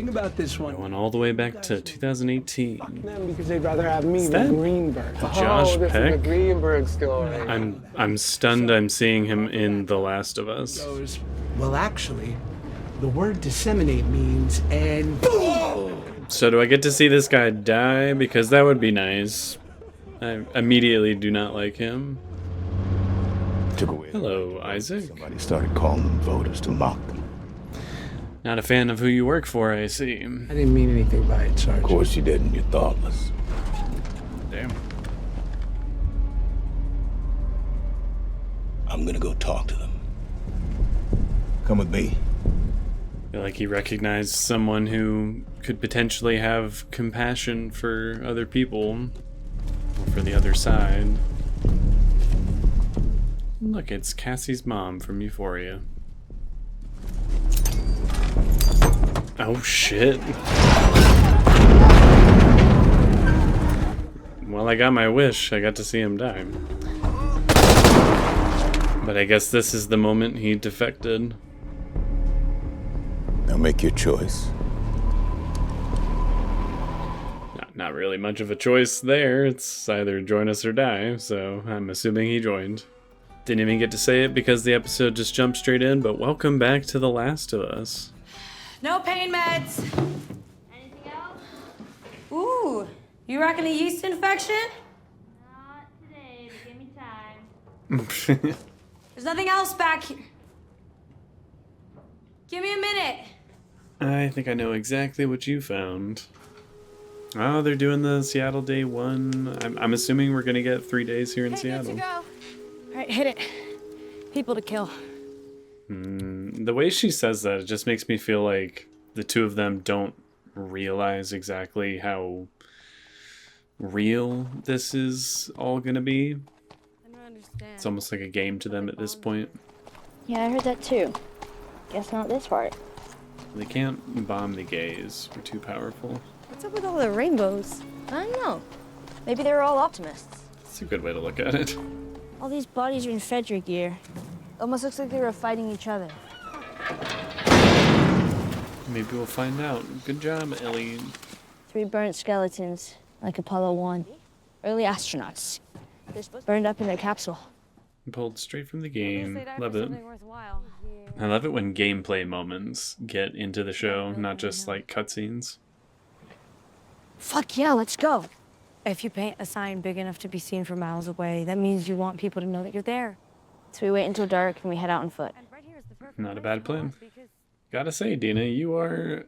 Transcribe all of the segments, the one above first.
thing about this one. Going all the way back to 2018. Them because they'd rather have me Is than that Greenberg. Josh this Peck? is the Greenberg story. I'm stunned I'm seeing him in The Last of Us. Goes, well, actually, the word disseminate means, and boom! So do I get to see this guy die? Because that would be nice. I immediately do not like him. Took away. Hello, Isaac. Somebody started calling them voters to mock them. Not a fan of who you work for, I see. I didn't mean anything by it, Sergeant. Of course you didn't. You're thoughtless. Damn. I'm gonna go talk to them. Come with me. I feel like he recognized someone who could potentially have compassion for other people, or for the other side. Look, it's Cassie's mom from Euphoria. Oh shit. Well, I got my wish. I got to see him die. But I guess this is the moment he defected. Now make your choice. Not really much of a choice there. It's either join us or die, so I'm assuming he joined. Didn't even get to say it because the episode just jumped straight in, but welcome back to The Last of Us. No pain meds. Anything else? Ooh, you rocking a yeast infection? Not today, but give me time. There's nothing else back here. Give me a minute. I think I know exactly what you found. Oh, they're doing the Seattle Day 1. I'm assuming we're going to get 3 days here in Seattle. Good to go. All right, hit it. People to kill. The way she says that, it just makes me feel like the two of them don't realize exactly how real this is all going to be. I don't understand. It's almost like a game to them at this point. Yeah, I heard that too. Guess not this part. They can't bomb the gays. We're too powerful. What's up with all the rainbows? I don't know. Maybe they were all optimists. It's a good way to look at it. All these bodies are in Frederick gear. Almost looks like they were fighting each other. Maybe we'll find out. Good job, Ellie. 3 burnt skeletons, like Apollo 1. Early astronauts. Burned up in their capsule. Pulled straight from the game. Love it. Worthwhile. I love it when gameplay moments get into the show, not just like cutscenes. Fuck yeah, let's go. If you paint a sign big enough to be seen from miles away, that means you want people to know that you're there. So we wait until dark and we head out on foot. Not a bad plan. Gotta say, Dina, you are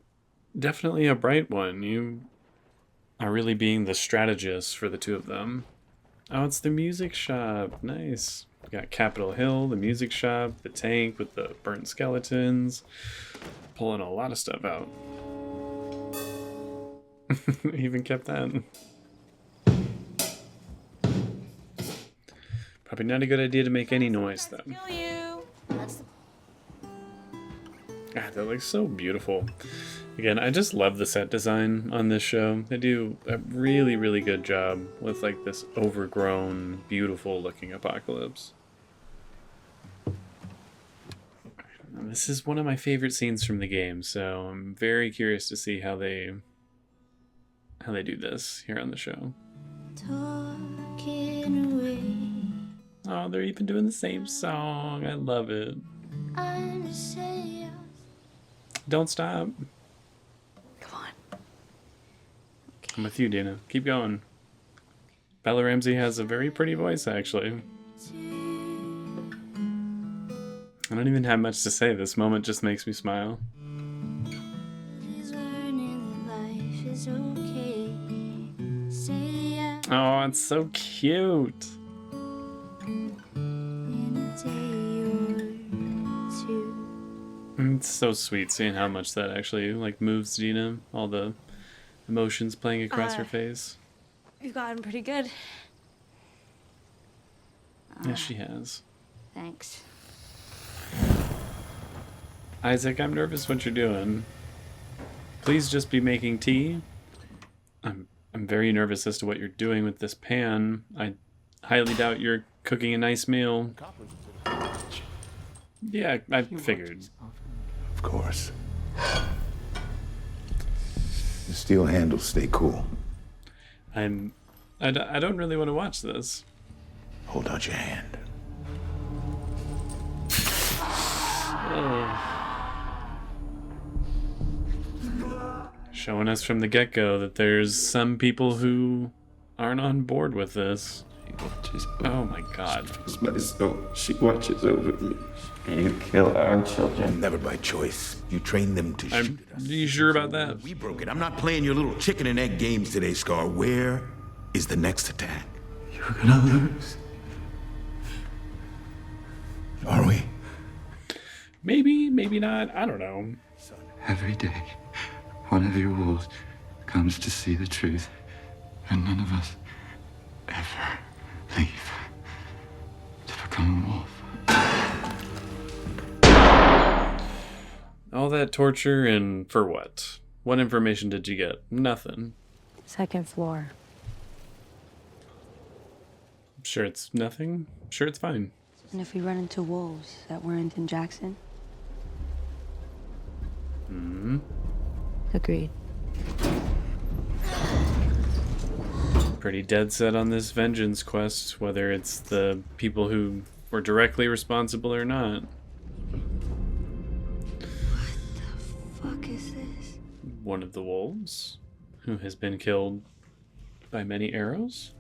definitely a bright one. You are really being the strategist for the two of them. Oh, it's the music shop. Nice. We got Capitol Hill, the music shop, the tank with the burnt skeletons. Pulling a lot of stuff out. Even kept that. Probably not a good idea to make any noise, though. Kill you. God, that looks so beautiful. Again, I just love the set design on this show. They do a really, really good job with like this overgrown, beautiful looking apocalypse. And this is one of my favorite scenes from the game, so I'm very curious to see how they do this here on the show. Oh, they're even doing the same song. I love it. Don't stop. Come on. I'm with you, Dina. Keep going. Bella Ramsey has a very pretty voice, actually. I don't even have much to say. This moment just makes me smile. Oh, it's so cute. It's so sweet seeing how much that actually like moves Dina. All the emotions playing across her face. You've gotten pretty good. Yes, she has. Thanks. Isaac, I'm nervous what you're doing. Please just be making tea. I'm very nervous as to what you're doing with this pan. I highly doubt you're cooking a nice meal. Yeah, I figured. Of course. The steel handles stay cool. I don't really want to watch this. Hold out your hand. Showing us from the get-go that there's some people who aren't on board with this. Oh my god. My soul. She watches over me. You kill our children. Never by choice. You train them to shoot at us. Are you sure about that? We broke it. I'm not playing your little chicken and egg games today, Scar. Where is the next attack? You're gonna lose. Are we? Maybe, maybe not. I don't know. Every day, one of your wolves comes to see the truth, and none of us ever leave to become a wolf. All that torture and for what? What information did you get? Nothing. Second floor. Sure it's nothing? Sure it's fine. And if we run into wolves that weren't in Jackson? Hmm. Agreed. Pretty dead set on this vengeance quest, whether it's the people who were directly responsible or not. Fuck is this? One of the wolves, who has been killed by many arrows.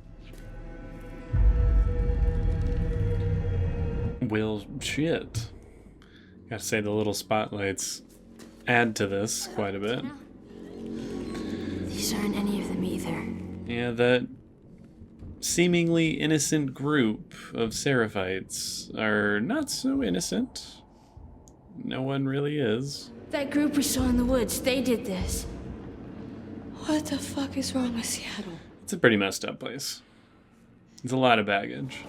Well, shit. Gotta say, the little spotlights add to this quite a bit. These aren't any of them either. Yeah, that seemingly innocent group of Seraphites are not so innocent. No one really is. That group we saw in the woods, they did this. What the fuck is wrong with Seattle? It's a pretty messed up place. It's a lot of baggage.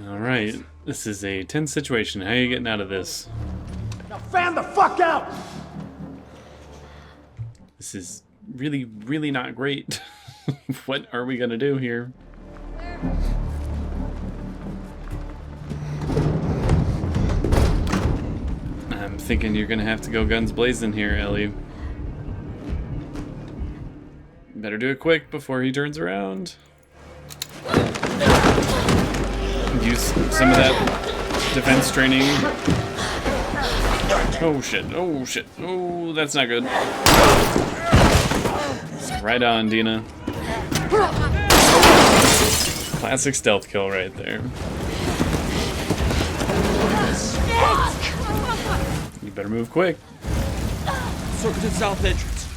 Alright, this is a tense situation. How are you getting out of this? Now fan the fuck out! This is really, really not great. What are we gonna do here? I'm thinking you're gonna have to go guns blazing here, Ellie. Better do it quick before he turns around. Use some of that defense training. Oh shit, oh shit, oh, that's not good. Right on, Dina. Classic stealth kill right there. You better move quick. Circle to south entrance.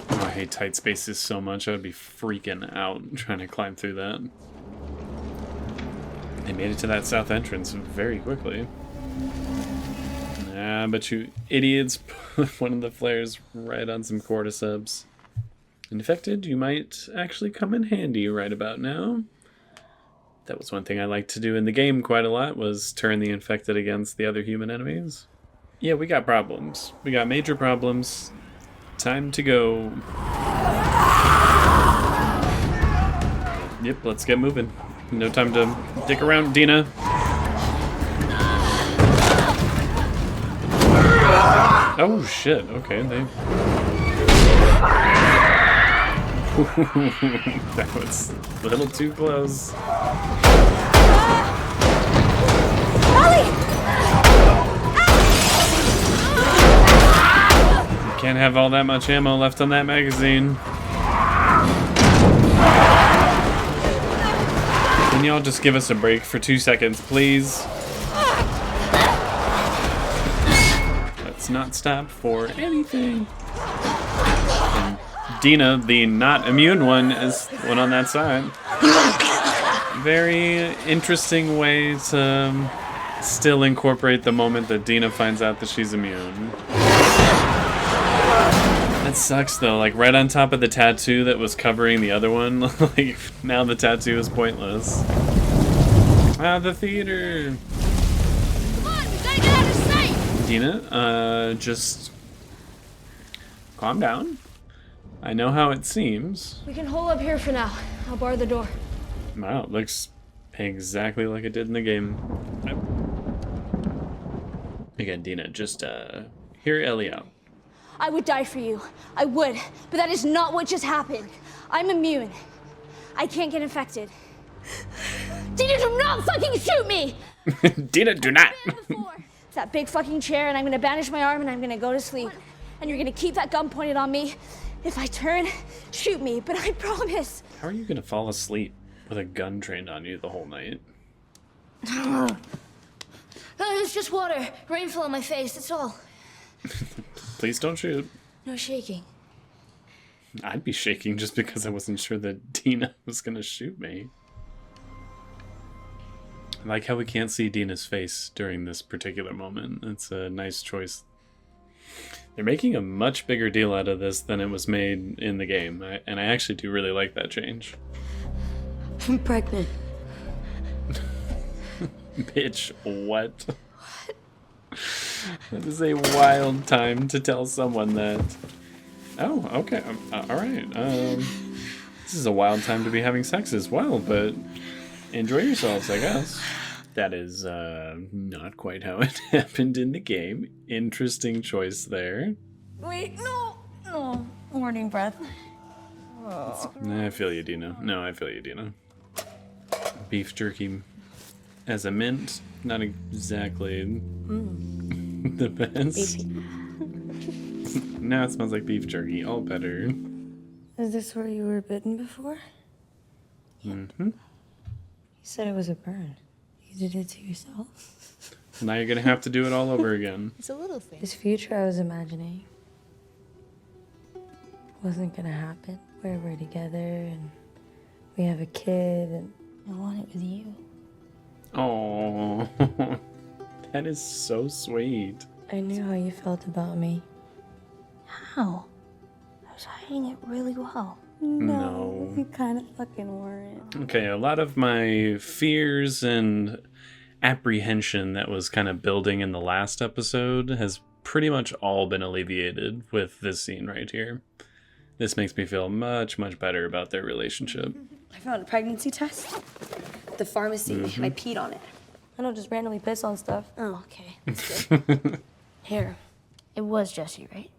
Oh, I hate tight spaces so much. I would be freaking out trying to climb through that. They made it to that south entrance very quickly. Ah, but you idiots put one of the flares right on some cordyceps. Infected, you might actually come in handy right about now. That was one thing I liked to do in the game quite a lot, was turn the infected against the other human enemies. Yeah, we got problems. We got major problems. Time to go. Yep, let's get moving. No time to dick around, Dina. Oh shit, okay, that was a little too close. You can't have all that much ammo left on that magazine. Can y'all just give us a break for 2 seconds, please? Let's not stop for anything. And Dina, the not immune one, is the one on that side. Very interesting way to still incorporate the moment that Dina finds out that she's immune. That sucks though, like right on top of the tattoo that was covering the other one, like now the tattoo is pointless. Ah, the theater! Come on, we gotta get out of sight! Dina, just calm down. I know how it seems. We can hole up here for now. I'll bar the door. Wow, it looks exactly like it did in the game. Again, Dina, just hear Ellie out. I would die for you. I would. But that is not what just happened. I'm immune. I can't get infected. Dina, do not fucking shoot me! Dina, do not. It's that big fucking chair, and I'm gonna banish my arm, and I'm gonna go to sleep. And you're gonna keep that gun pointed on me. If I turn, shoot me, but I promise. How are you gonna fall asleep with a gun trained on you the whole night? It's just water. Rain fell on my face, that's all. Please don't shoot. No shaking. I'd be shaking just because I wasn't sure that Dina was gonna shoot me. I like how we can't see Dina's face during this particular moment. It's a nice choice. They're making a much bigger deal out of this than it was made in the game, and I actually do really like that change. I'm pregnant. Bitch, what? That is a wild time to tell someone that. Oh, okay, alright. This is a wild time to be having sex as well, but enjoy yourselves, I guess. That is not quite how it happened in the game. Interesting choice there. Wait, no. Morning breath. I feel you, Dina. No, I feel you, Dina. Beef jerky as a mint, not exactly the best. Now it smells like beef jerky, all better. Is this where you were bitten before? Mm-hmm. You said it was a burn. You did it to yourself? Now you're gonna have to do it all over again. It's a little thing. This future I was imagining wasn't gonna happen. Where we're together and we have a kid and I want it with you. Oh, that is so sweet. I knew how you felt about me. How? I was hiding it really well. No. You kind of fucking weren't. Okay, a lot of my fears and apprehension that was kind of building in the last episode has pretty much all been alleviated with this scene right here. This makes me feel much, much better about their relationship. I found a pregnancy test at the pharmacy, and I peed on it. I don't just randomly piss on stuff. Oh, okay. That's good. Here. It was Jesse, right?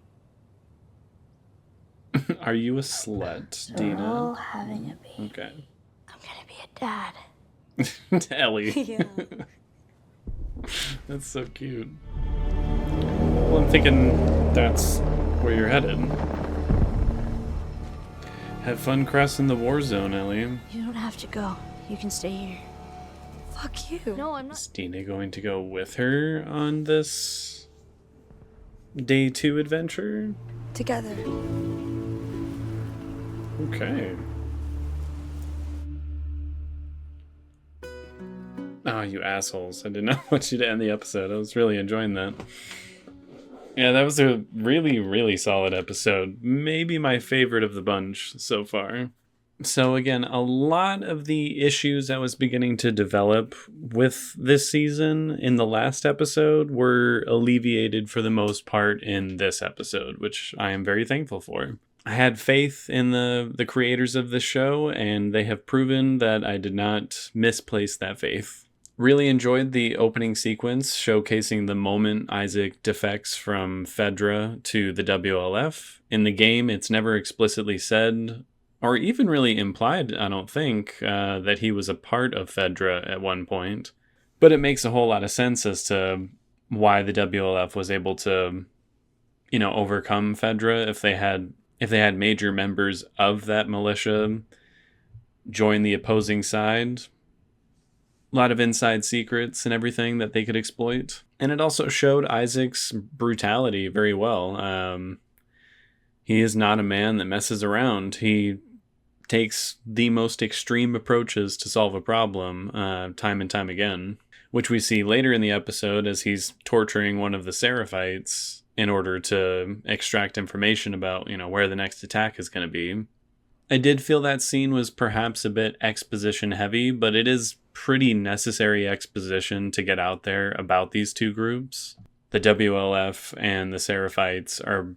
Are you a slut, We're Dina? all having a baby. Okay. I'm gonna be a dad. Ellie. Yeah. That's so cute. Well, I'm thinking that's where you're headed. Have fun crossing the war zone, Ellie. You don't have to go. You can stay here. Fuck you. No, I'm Is not. Dina going to go with her on this day 2 adventure? Together. Okay. Oh, you assholes. I did not want you to end the episode. I was really enjoying that. Yeah, that was a really, really solid episode. Maybe my favorite of the bunch so far. So again, a lot of the issues that was beginning to develop with this season in the last episode were alleviated for the most part in this episode, which I am very thankful for. I had faith in the creators of the show, and they have proven that I did not misplace that faith. Really enjoyed the opening sequence showcasing the moment Isaac defects from Fedra to the WLF. In the game, it's never explicitly said, or even really implied, I don't think, that he was a part of Fedra at one point. But it makes a whole lot of sense as to why the WLF was able to, overcome Fedra if they had major members of that militia join the opposing side. A lot of inside secrets and everything that they could exploit. And it also showed Isaac's brutality very well. He is not a man that messes around. He takes the most extreme approaches to solve a problem time and time again, which we see later in the episode as he's torturing one of the Seraphites in order to extract information about, where the next attack is going to be. I did feel that scene was perhaps a bit exposition heavy, but it is pretty necessary exposition to get out there about these two groups. The WLF and the Seraphites are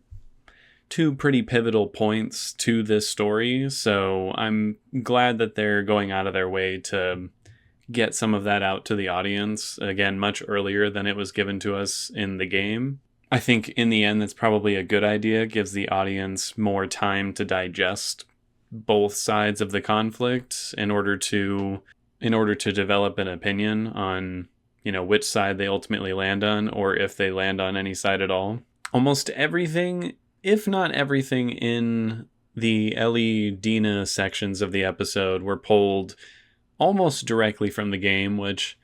two pretty pivotal points to this story, so I'm glad that they're going out of their way to get some of that out to the audience, again, much earlier than it was given to us in the game. I think in the end, that's probably a good idea. It gives the audience more time to digest both sides of the conflict in order to develop an opinion on, which side they ultimately land on, or if they land on any side at all. Almost everything, if not everything, in the Ellie Dina sections of the episode were pulled almost directly from the game, which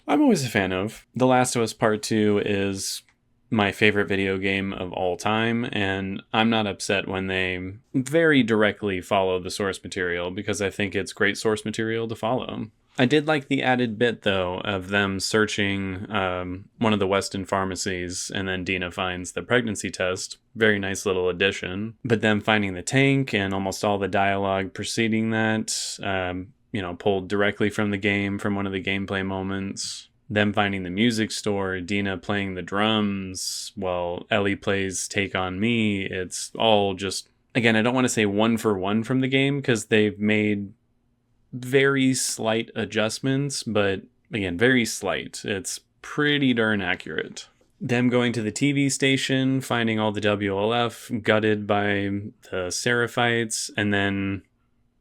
I'm always a fan of. The Last of Us Part 2 is my favorite video game of all time, and I'm not upset when they very directly follow the source material, because I think it's great source material to follow. I did like the added bit, though, of them searching one of the Weston pharmacies, and then Dina finds the pregnancy test. Very nice little addition. But them finding the tank and almost all the dialogue preceding that, pulled directly from the game, from one of the gameplay moments. Them finding the music store, Dina playing the drums, while Ellie plays Take On Me. It's all just, again, I don't want to say one for one from the game, because they've made very slight adjustments, but again, very slight. It's pretty darn accurate. Them going to the TV station, finding all the WLF gutted by the Seraphites, and then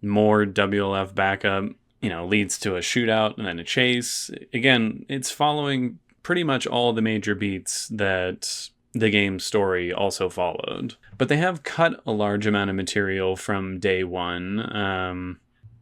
more WLF backup, leads to a shootout and then a chase. Again, it's following pretty much all the major beats that the game's story also followed. But they have cut a large amount of material from day one.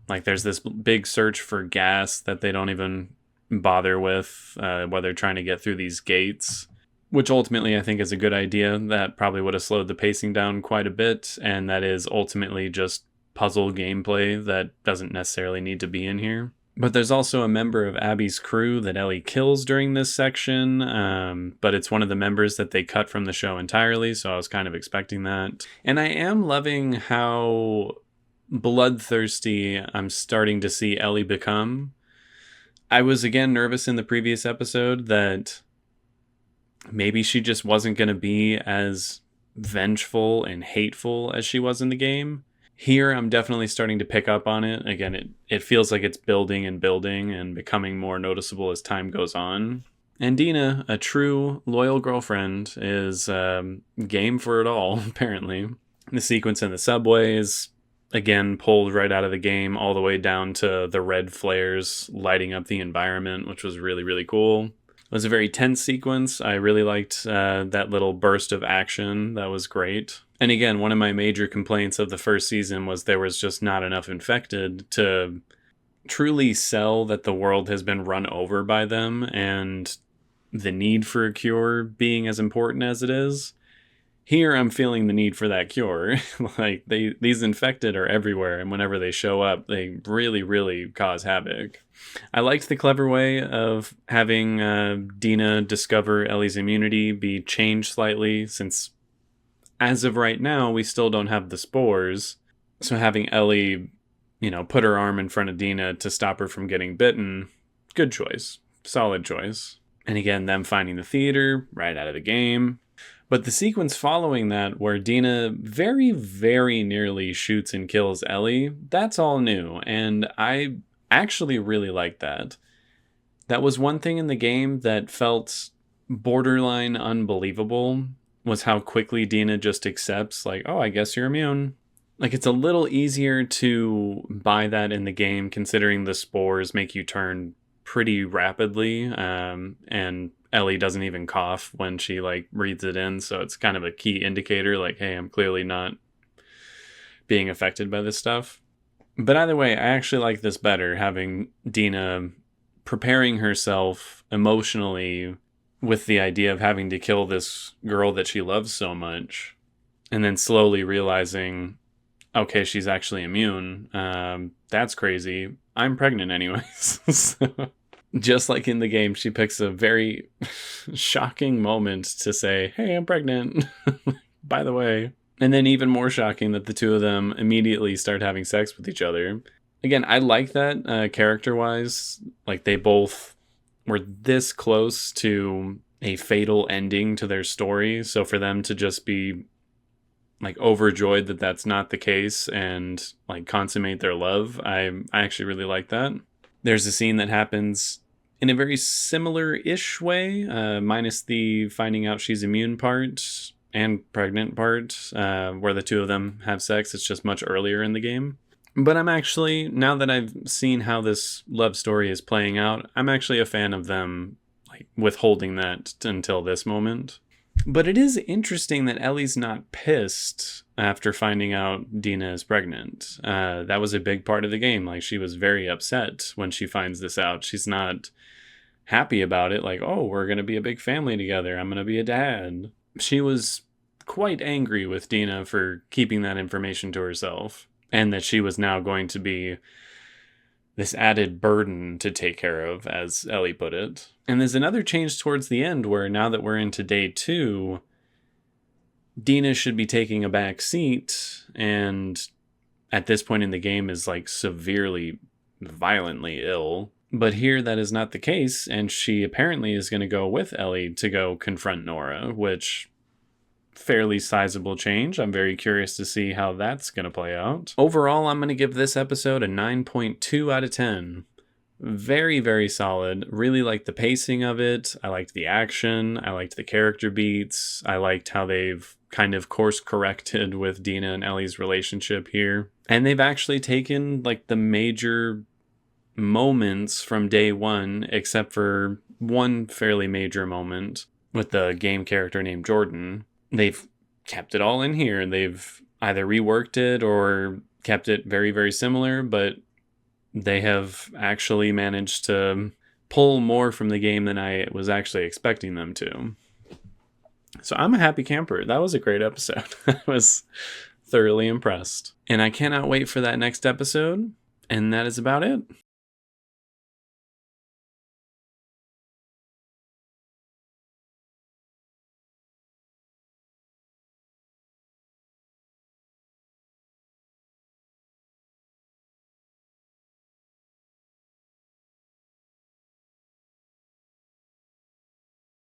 Like there's this big search for gas that they don't even bother with while they're trying to get through these gates, which ultimately I think is a good idea. That probably would have slowed the pacing down quite a bit, and that is ultimately just puzzle gameplay that doesn't necessarily need to be in here. But there's also a member of Abby's crew that Ellie kills during this section, but it's one of the members that they cut from the show entirely, so I was kind of expecting that. And I am loving how bloodthirsty I'm starting to see Ellie become. I was again nervous in the previous episode that maybe she just wasn't going to be as vengeful and hateful as she was in the game. Here, I'm definitely starting to pick up on it. Again, it feels like it's building and building and becoming more noticeable as time goes on. And Dina, a true loyal girlfriend, is game for it all, apparently. The sequence in the subway is, again, pulled right out of the game, all the way down to the red flares lighting up the environment, which was really, really cool. It was a very tense sequence. I really liked that little burst of action. That was great. And again, one of my major complaints of the first season was there was just not enough infected to truly sell that the world has been run over by them and the need for a cure being as important as it is. Here, I'm feeling the need for that cure. Like, these infected are everywhere, and whenever they show up, they really, really cause havoc. I liked the clever way of having Dina discover Ellie's immunity be changed slightly, since as of right now, we still don't have the spores. So having Ellie, put her arm in front of Dina to stop her from getting bitten, good choice. Solid choice. And again, them finding the theater right out of the game. But the sequence following that, where Dina very, very nearly shoots and kills Ellie, that's all new. And I actually really like that. That was one thing in the game that felt borderline unbelievable, was how quickly Dina just accepts, like, oh, I guess you're immune. Like, it's a little easier to buy that in the game, considering the spores make you turn pretty rapidly, and Ellie doesn't even cough when she, breathes it in, so it's kind of a key indicator, like, hey, I'm clearly not being affected by this stuff. But either way, I actually like this better, having Dina preparing herself emotionally with the idea of having to kill this girl that she loves so much, and then slowly realizing, okay, she's actually immune. That's crazy. I'm pregnant anyways. So, just like in the game, she picks a very shocking moment to say, hey, I'm pregnant, by the way. And then even more shocking that the two of them immediately start having sex with each other. Again, I like that character-wise. Like, they both were this close to a fatal ending to their story. So for them to just be overjoyed that that's not the case and consummate their love, I actually really like that. There's a scene that happens in a very similar-ish way, minus the finding out she's immune part and pregnant part, where the two of them have sex. It's just much earlier in the game. But I'm actually, now that I've seen how this love story is playing out, I'm actually a fan of them like withholding that until this moment. But it is interesting that Ellie's not pissed after finding out Dina is pregnant. That was a big part of the game. Like, she was very upset when she finds this out. She's not happy about it. Like, oh, we're going to be a big family together. I'm going to be a dad. She was quite angry with Dina for keeping that information to herself, and that she was now going to be this added burden to take care of, as Ellie put it. And there's another change towards the end where now that we're into day 2, Dina should be taking a back seat, and at this point in the game is like severely, violently ill. But here that is not the case, and she apparently is going to go with Ellie to go confront Nora, which, fairly sizable change. I'm very curious to see how that's going to play out. Overall, I'm going to give this episode a 9.2 out of 10. Very, very solid. Really liked the pacing of it. I liked the action. I liked the character beats. I liked how they've kind of course corrected with Dina and Ellie's relationship here. And they've actually taken like the major moments from day 1, except for one fairly major moment with the game character named Jordan. They've kept it all in here. They've either reworked it or kept it very, very similar, but they have actually managed to pull more from the game than I was actually expecting them to. So I'm a happy camper. That was a great episode. I was thoroughly impressed. And I cannot wait for that next episode. And that is about it.